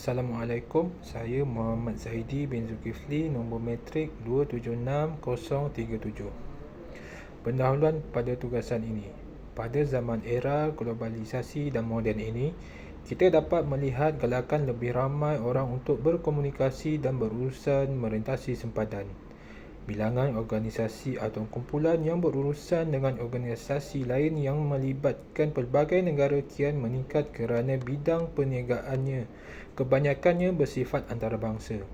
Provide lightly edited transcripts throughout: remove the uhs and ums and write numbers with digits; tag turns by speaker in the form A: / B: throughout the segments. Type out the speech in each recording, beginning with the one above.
A: Assalamualaikum, saya Muhammad Zaidi bin Zulkifli, nombor matrik 276-037. Pendahuluan pada tugasan ini. Pada zaman era globalisasi dan moden ini, kita dapat melihat galakan lebih ramai orang untuk berkomunikasi dan berurusan merentasi sempadan. Bilangan organisasi atau kumpulan yang berurusan dengan organisasi lain yang melibatkan pelbagai negara kian meningkat kerana bidang perniagaannya kebanyakannya bersifat antarabangsa.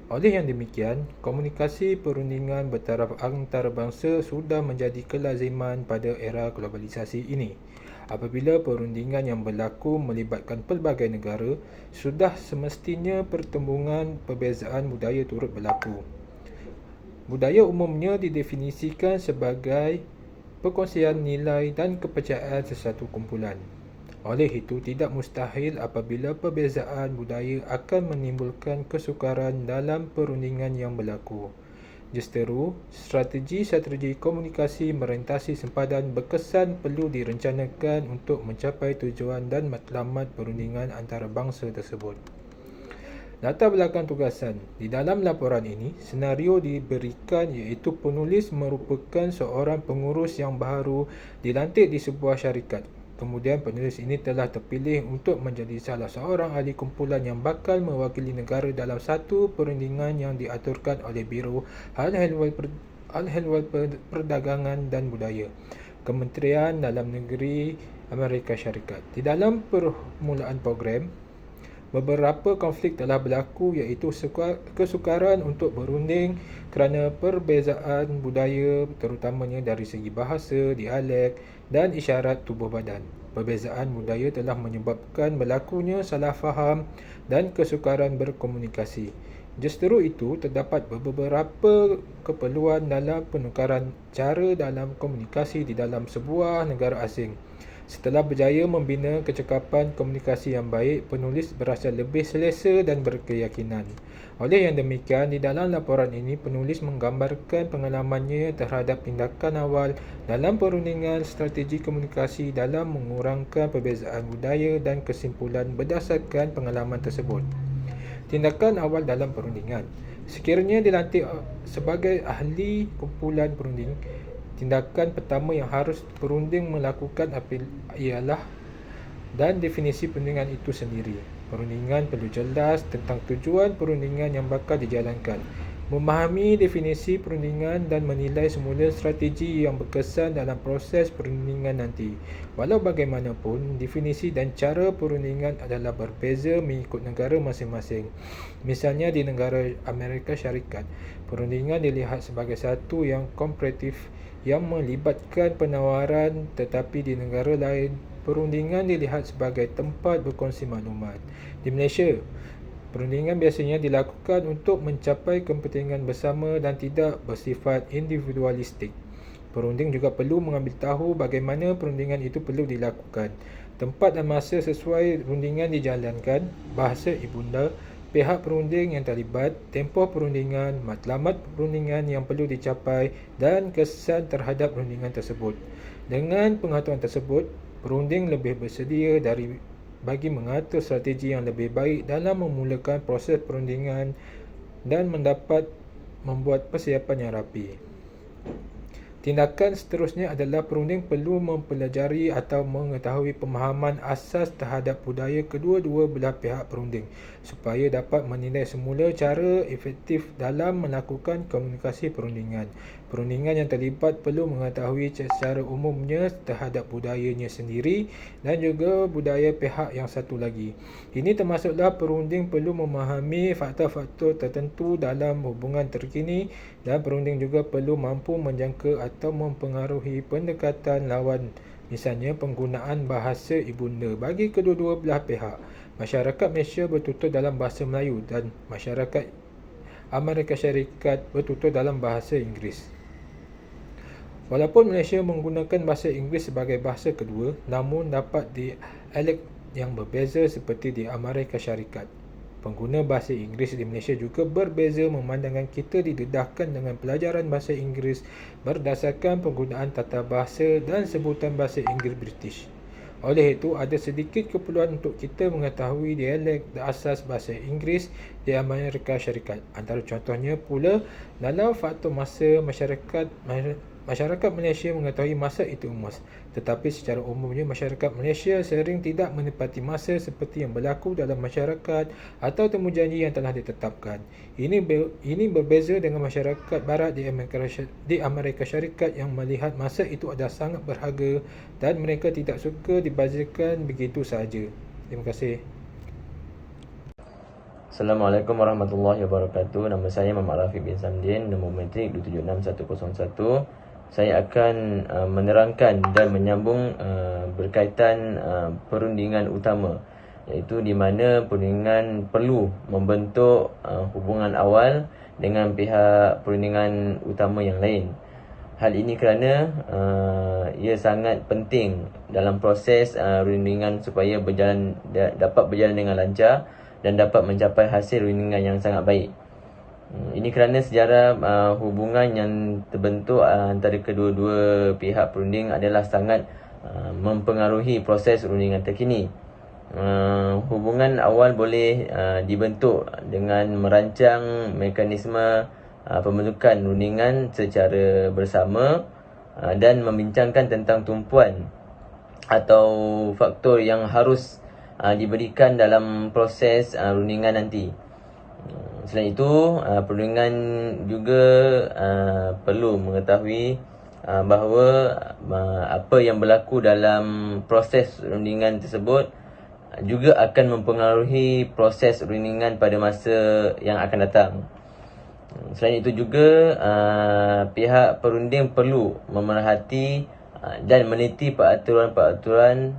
A: Oleh yang demikian, komunikasi perundingan bertaraf antarabangsa sudah menjadi kelaziman pada era globalisasi ini. Apabila perundingan yang berlaku melibatkan pelbagai negara, sudah semestinya pertembungan perbezaan budaya turut berlaku. Budaya umumnya didefinisikan sebagai perkongsian nilai dan kepercayaan sesuatu kumpulan. Oleh itu, tidak mustahil apabila perbezaan budaya akan menimbulkan kesukaran dalam perundingan yang berlaku. Justeru, strategi komunikasi merentasi sempadan berkesan perlu direncanakan untuk mencapai tujuan dan matlamat perundingan antarabangsa tersebut. Latar belakang tugasan. Di dalam laporan ini, senario diberikan iaitu penulis merupakan seorang pengurus yang baru dilantik di sebuah syarikat. Kemudian penulis ini telah terpilih untuk menjadi salah seorang ahli kumpulan yang bakal mewakili negara dalam satu perundingan yang diaturkan oleh Biro Hal-Ehwal Perdagangan dan Budaya, Kementerian Dalam Negeri Amerika Syarikat. Di dalam permulaan program, beberapa konflik telah berlaku iaitu kesukaran untuk berunding kerana perbezaan budaya terutamanya dari segi bahasa, dialek dan isyarat tubuh badan. Perbezaan budaya telah menyebabkan berlakunya salah faham dan kesukaran berkomunikasi. Justeru itu, terdapat beberapa keperluan dalam penukaran cara dalam komunikasi di dalam sebuah negara asing. Setelah berjaya membina kecekapan komunikasi yang baik, penulis berasa lebih selesa dan berkeyakinan. Oleh yang demikian, di dalam laporan ini, penulis menggambarkan pengalamannya terhadap tindakan awal dalam perundingan strategi komunikasi dalam mengurangkan perbezaan budaya dan kesimpulan berdasarkan pengalaman tersebut. Tindakan awal dalam perundingan. Sekiranya dilantik sebagai ahli kumpulan perunding, tindakan pertama yang harus perunding melakukan ialah dan definisi perundingan itu sendiri. Perundingan perlu jelas tentang tujuan perundingan yang bakal dijalankan. Memahami definisi perundingan dan menilai semula strategi yang berkesan dalam proses perundingan nanti. Walau bagaimanapun, definisi dan cara perundingan adalah berbeza mengikut negara masing-masing. Misalnya di negara Amerika Syarikat, perundingan dilihat sebagai satu yang komparatif yang melibatkan penawaran, tetapi di negara lain, perundingan dilihat sebagai tempat berkongsi maklumat. Di Malaysia, perundingan biasanya dilakukan untuk mencapai kepentingan bersama dan tidak bersifat individualistik. Perunding juga perlu mengambil tahu bagaimana perundingan itu perlu dilakukan, tempat dan masa sesuai perundingan dijalankan, bahasa ibunda, pihak perunding yang terlibat, tempoh perundingan, matlamat perundingan yang perlu dicapai dan kesan terhadap perundingan tersebut. Dengan pengetahuan tersebut, perunding lebih bersedia bagi mengatur strategi yang lebih baik dalam memulakan proses perundingan dan mendapat membuat persiapan yang rapi. Tindakan seterusnya adalah perunding perlu mempelajari atau mengetahui pemahaman asas terhadap budaya kedua-dua belah pihak perunding supaya dapat menilai semula cara efektif dalam melakukan komunikasi perundingan. Perundingan yang terlibat perlu mengetahui secara umumnya terhadap budayanya sendiri dan juga budaya pihak yang satu lagi. Ini termasuklah perunding perlu memahami faktor-faktor tertentu dalam hubungan terkini dan perunding juga perlu mampu menjangka atau mempengaruhi pendekatan lawan, misalnya penggunaan bahasa ibunda bagi kedua-dua belah pihak. Masyarakat Malaysia bertutur dalam bahasa Melayu dan masyarakat Amerika Syarikat bertutur dalam bahasa Inggeris. Walaupun Malaysia menggunakan bahasa Inggeris sebagai bahasa kedua, namun dapat dialek yang berbeza seperti di Amerika Syarikat. Pengguna bahasa Inggeris di Malaysia juga berbeza memandangkan kita didedahkan dengan pelajaran bahasa Inggeris berdasarkan penggunaan tata bahasa dan sebutan bahasa Inggeris British. Oleh itu, ada sedikit keperluan untuk kita mengetahui dialek asas bahasa Inggeris di Amerika Syarikat. Antara contohnya pula, dalam faktor masa, masyarakat Malaysia mengetahui masa itu emas. Tetapi secara umumnya, masyarakat Malaysia sering tidak menepati masa seperti yang berlaku dalam masyarakat atau temujanji yang telah ditetapkan. Ini berbeza dengan masyarakat barat di Amerika Syarikat yang melihat masa itu adalah sangat berharga dan mereka tidak suka dibazirkan begitu sahaja. Terima kasih.
B: Assalamualaikum warahmatullahi wabarakatuh. Nama saya Muhammad Rafiq bin Samdin, nombor matrik 276101. Saya akan menerangkan dan menyambung berkaitan perundingan utama, iaitu di mana perundingan perlu membentuk hubungan awal dengan pihak perundingan utama yang lain. Hal ini kerana ia sangat penting dalam proses rundingan supaya dapat berjalan dengan lancar dan dapat mencapai hasil rundingan yang sangat baik. Ini kerana sejarah hubungan yang terbentuk antara kedua-dua pihak perunding adalah sangat mempengaruhi proses rundingan terkini. Hubungan awal boleh dibentuk dengan merancang mekanisme pembentukan rundingan secara bersama dan membincangkan tentang tumpuan atau faktor yang harus diberikan dalam proses rundingan nanti. Selain itu, perundingan juga perlu mengetahui bahawa apa yang berlaku dalam proses rundingan tersebut juga akan mempengaruhi proses rundingan pada masa yang akan datang. Selain itu juga, pihak perunding perlu memerhati dan meneliti peraturan-peraturan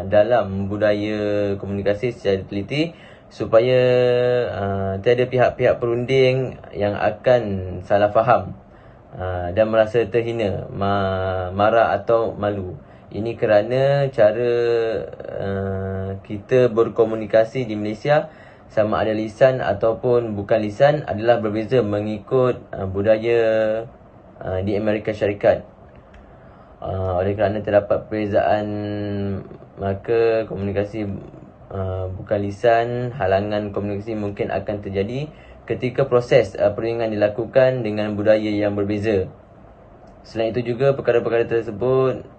B: dalam budaya komunikasi secara teliti supaya tiada pihak-pihak perunding yang akan salah faham dan merasa terhina, marah atau malu. Ini kerana cara kita berkomunikasi di Malaysia, sama ada lisan ataupun bukan lisan, adalah berbeza mengikut budaya di Amerika Syarikat. Oleh kerana terdapat perbezaan, maka komunikasi bukan lisan, halangan komunikasi mungkin akan terjadi ketika proses perundingan dilakukan dengan budaya yang berbeza. Selain itu juga, perkara-perkara tersebut,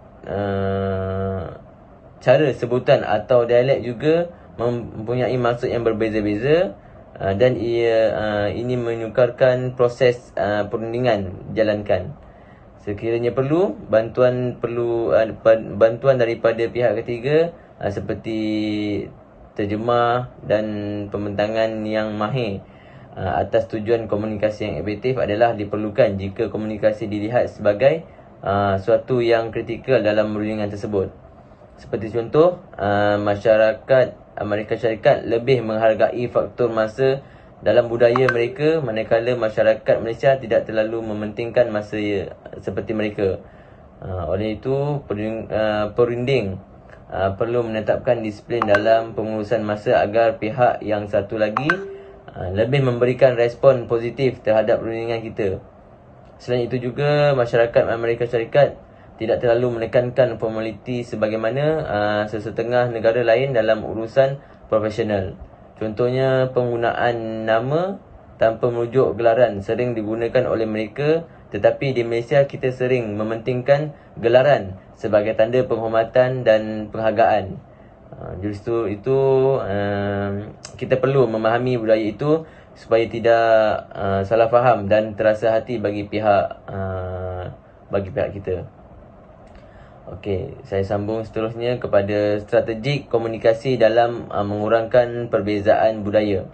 B: cara sebutan atau dialek juga mempunyai maksud yang berbeza-beza dan ini menyukarkan proses perundingan dijalankan. Sekiranya perlu bantuan daripada pihak ketiga seperti terjemah dan pembentangan yang mahir atas tujuan komunikasi yang efektif adalah diperlukan jika komunikasi dilihat sebagai suatu yang kritikal dalam rundingan tersebut. Seperti contoh, masyarakat Amerika Syarikat lebih menghargai faktor masa dalam budaya mereka, manakala masyarakat Malaysia tidak terlalu mementingkan masa seperti mereka. Oleh itu, perunding perlu menetapkan disiplin dalam pengurusan masa agar pihak yang satu lagi lebih memberikan respon positif terhadap rundingan kita. Selain itu juga, masyarakat Amerika Syarikat tidak terlalu menekankan formaliti sebagaimana sesetengah negara lain dalam urusan profesional. Contohnya, penggunaan nama tanpa merujuk gelaran sering digunakan oleh mereka, tetapi di Malaysia kita sering mementingkan gelaran sebagai tanda penghormatan dan penghargaan. Justru itu, kita perlu memahami budaya itu supaya tidak salah faham dan terasa hati bagi pihak kita. Okey, saya sambung seterusnya kepada strategik komunikasi dalam mengurangkan perbezaan budaya.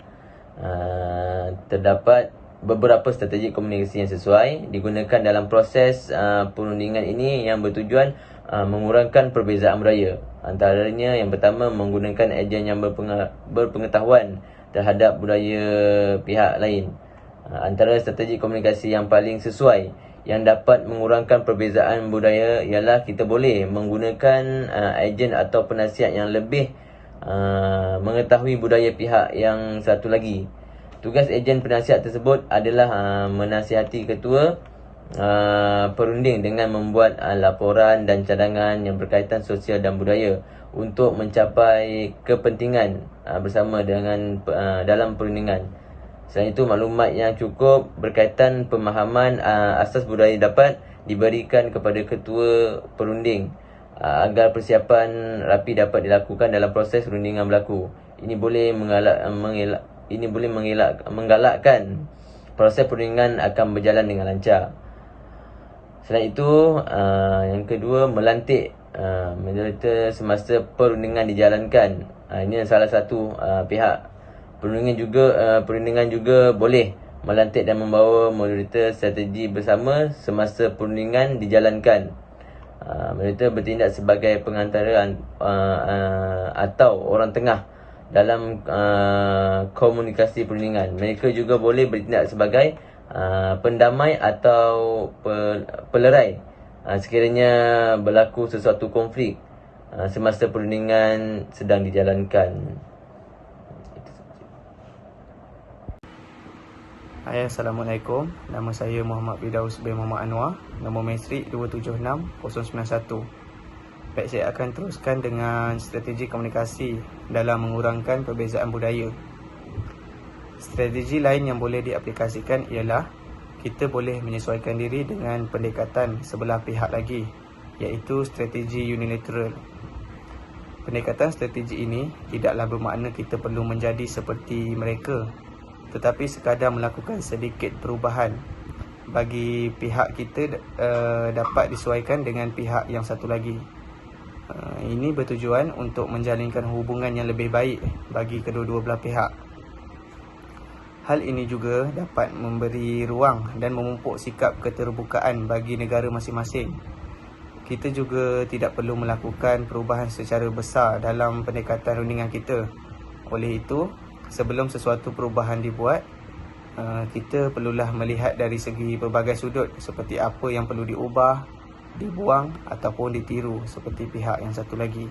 B: Terdapat beberapa strategi komunikasi yang sesuai digunakan dalam proses perundingan ini yang bertujuan mengurangkan perbezaan budaya. Antaranya, yang pertama, menggunakan ejen yang berpengetahuan terhadap budaya pihak lain. Antara strategi komunikasi yang paling sesuai yang dapat mengurangkan perbezaan budaya ialah kita boleh menggunakan ejen atau penasihat yang lebih mengetahui budaya pihak yang satu lagi. Tugas ejen penasihat tersebut adalah menasihati ketua perunding dengan membuat laporan dan cadangan yang berkaitan sosial dan budaya untuk mencapai kepentingan bersama dengan dalam perundingan. Selain itu, maklumat yang cukup berkaitan pemahaman asas budaya dapat diberikan kepada ketua perunding agar persiapan rapi dapat dilakukan dalam proses perundingan berlaku. Ini boleh menggalakkan proses perundingan akan berjalan dengan lancar. Selain itu, yang kedua, melantik moderator semasa perundingan dijalankan. Ini salah satu pihak perundingan juga boleh melantik dan membawa moderator strategi bersama semasa perundingan dijalankan. Moderator bertindak sebagai pengantara atau orang tengah dalam komunikasi perundingan. Mereka juga boleh bertindak sebagai pendamai atau pelerai sekiranya berlaku sesuatu konflik semasa perundingan sedang dijalankan.
C: Hai, Assalamualaikum. Nama saya Muhammad Firdaus bin Muhammad Anwar. Nombor matrik 276091. Baik, saya akan teruskan dengan strategi komunikasi dalam mengurangkan perbezaan budaya. Strategi lain yang boleh diaplikasikan ialah kita boleh menyesuaikan diri dengan pendekatan sebelah pihak lagi, iaitu strategi unilateral. Pendekatan strategi ini tidaklah bermakna kita perlu menjadi seperti mereka, tetapi sekadar melakukan sedikit perubahan bagi pihak kita dapat disesuaikan dengan pihak yang satu lagi. Ini bertujuan untuk menjalinkan hubungan yang lebih baik bagi kedua-dua belah pihak. Hal ini juga dapat memberi ruang dan memupuk sikap keterbukaan bagi negara masing-masing. Kita juga tidak perlu melakukan perubahan secara besar dalam pendekatan rundingan kita. Oleh itu, sebelum sesuatu perubahan dibuat, kita perlulah melihat dari segi berbagai sudut seperti apa yang perlu diubah, dibuang ataupun ditiru seperti pihak yang satu lagi.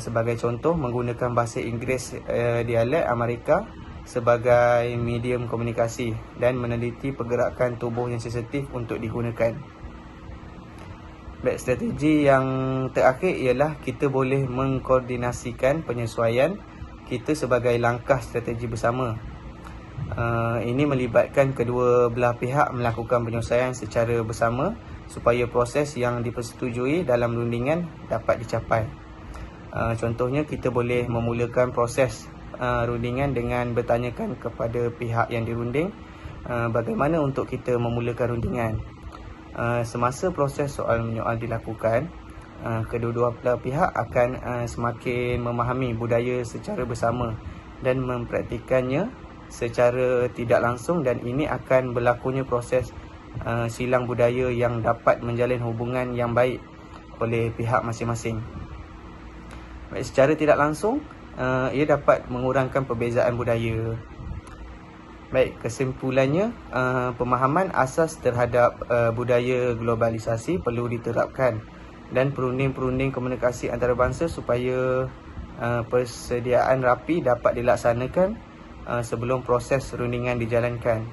C: Sebagai contoh, menggunakan bahasa Inggeris dialek Amerika sebagai medium komunikasi dan meneliti pergerakan tubuh yang sensitif untuk digunakan. Baik, strategi yang terakhir ialah kita boleh mengkoordinasikan penyesuaian kita sebagai langkah strategi bersama. Ini melibatkan kedua belah pihak melakukan penyesuaian secara bersama supaya proses yang dipersetujui dalam rundingan dapat dicapai. Contohnya, kita boleh memulakan proses rundingan dengan bertanyakan kepada pihak yang dirunding bagaimana untuk kita memulakan rundingan. Semasa proses soal menyoal dilakukan, kedua-dua belah pihak akan semakin memahami budaya secara bersama dan mempraktikannya secara tidak langsung, dan ini akan berlakunya proses silang budaya yang dapat menjalin hubungan yang baik oleh pihak masing-masing. Baik, secara tidak langsung, ia dapat mengurangkan perbezaan budaya. Baik, kesimpulannya, pemahaman asas terhadap budaya globalisasi perlu diterapkan dan perunding-perunding komunikasi antarabangsa supaya persediaan rapi dapat dilaksanakan sebelum proses rundingan dijalankan.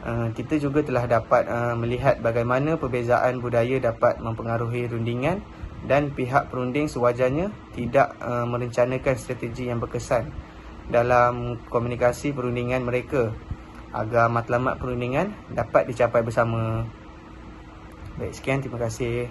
C: Kita juga telah dapat melihat bagaimana perbezaan budaya dapat mempengaruhi rundingan dan pihak perunding sewajarnya tidak merencanakan strategi yang berkesan dalam komunikasi perundingan mereka agar matlamat perundingan dapat dicapai bersama. Baik, sekian, terima kasih.